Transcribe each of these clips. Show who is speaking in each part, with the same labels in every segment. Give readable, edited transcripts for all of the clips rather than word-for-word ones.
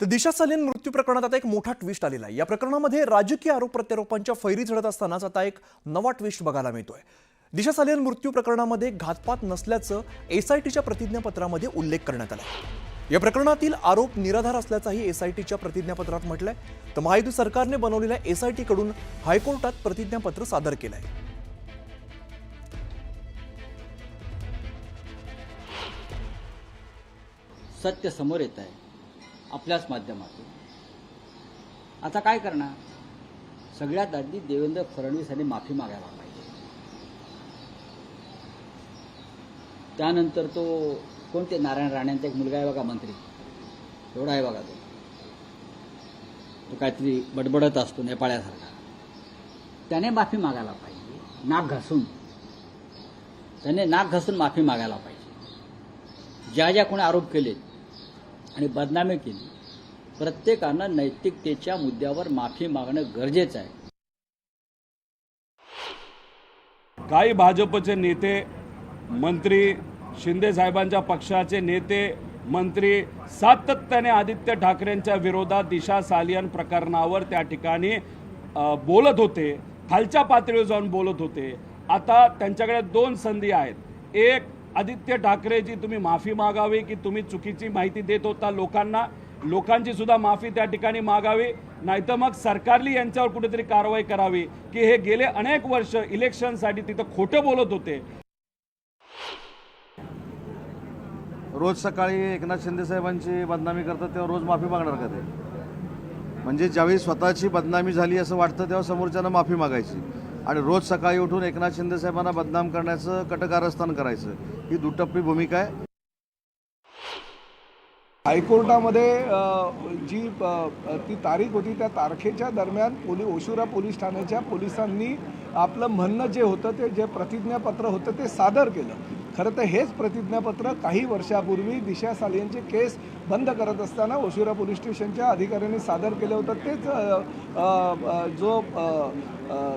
Speaker 1: तर दिशा सालीन मृत्यू प्रकरणात आता एक मोठा ट्विस्ट आलेला आहे। या प्रकरणामध्ये राजकीय आरोप प्रत्यारोपांच्या फैरी झडत असतानाच आता एक नवा ट्विस्ट बघायला मिळतोय। दिशा सालीन मृत्यू प्रकरणामध्ये घातपात नसल्याचं एसआयटीच्या प्रतिज्ञापत्रामध्ये उल्लेख करण्यात आला आहे। या प्रकरणातील आरोप निराधार असल्याचाही एसआयटीच्या प्रतिज्ञापत्रात म्हटलंय। तर महायुती सरकारने बनवलेल्या एसआयटी कडून हायकोर्टात प्रतिज्ञापत्र सादर केलंय।
Speaker 2: सत्य समोर येत आहे आपल्याच माध्यमातून। आता काय करणार? सगळ्यात आधी देवेंद्र फडणवीस यांनी माफी मागायला पाहिजे। त्यानंतर तो कोणते नारायण राणेंचा एक मुलगा आहे बघा, मंत्री एवढा आहे बघा, तो काहीतरी बडबडत असतो नेपाळ्यासारखा, त्याने माफी मागायला पाहिजे। नाक घासून त्याने नाक घासून माफी मागायला पाहिजे। ज्या ज्या कोणी आरोप केले आणि बदनामी केली, प्रत्येकानं नैतिकतेच्या मुद्द्यावर माफी मागणं गरजेचं आहे।
Speaker 3: काही भाजपचे नेते मंत्री, शिंदे साहेबांच्या पक्षाचे नेते मंत्री सातत्याने आदित्य ठाकरेंच्या विरोधात दिशा सालियन प्रकरणावर त्या ठिकाणी बोलत होते, खालच्या पातळीवर जाऊन बोलत होते। आता त्यांच्याकडे दोन संधी आहेत। एक, आदित्य ठाकरेजी तुम्ही माफी मागावी की तुम्ही चुकीची माहिती देत होता लोकांना, लोकांची सुद्धा माफी त्या ठिकाणी मागावी, नाहीतर मग सरकारने यांच्यावर कुठेतरी कारवाई करावी की हे गेले अनेक वर्ष इलेक्शनसाठी तिथं खोटं बोलत होते।
Speaker 4: रोज सकाळी एकनाथ शिंदे साहेबांची बदनामी करतात तेव्हा रोज माफी मागणार का ते? म्हणजे ज्यावेळी स्वतःची बदनामी झाली असं वाटतं तेव्हा समोरच्यानं माफी मागायची आणि रोज सकाळी उठून एकनाथ शिंदे साहेबांना बदनाम करण्याचं कटकारस्थान करायचं, ही दुटप्पी भूमिका आहे।
Speaker 5: हायकोर्टामध्ये जी ती तारीख होती त्या तारखेच्या दरम्यान ओशिवरा पोलीस ठाण्याच्या पोलिसांनी आपलं म्हणणं जे होतं ते जे प्रतिज्ञापत्र होतं ते सादर केलं। खरं तर हेच प्रतिज्ञापत्र काही वर्षापूर्वी दिशा सालियनचे केस बंद करत असताना ओशिवरा पोलीस स्टेशनच्या अधिकाऱ्यांनी सादर केलं होतं। तेच जो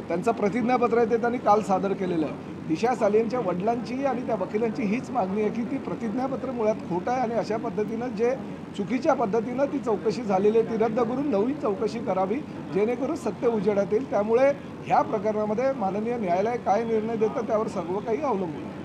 Speaker 5: त्यांचं प्रतिज्ञापत्र आहे ते त्यांनी काल सादर केलेलं आहे। दिशा सालियनच्या वडिलांची आणि त्या वकिलांची हीच मागणी आहे की ती प्रतिज्ञापत्र मुळात खोटं आहे आणि अशा पद्धतीनं जे चुकीच्या पद्धतीनं ती चौकशी झालेली आहे ती रद्द करून नवीन चौकशी करावी, जेणेकरून सत्य उजेडात येईल। त्यामुळे ह्या प्रकरणामध्ये माननीय न्यायालय काय निर्णय देतं त्यावर सर्व काही अवलंबून आहे।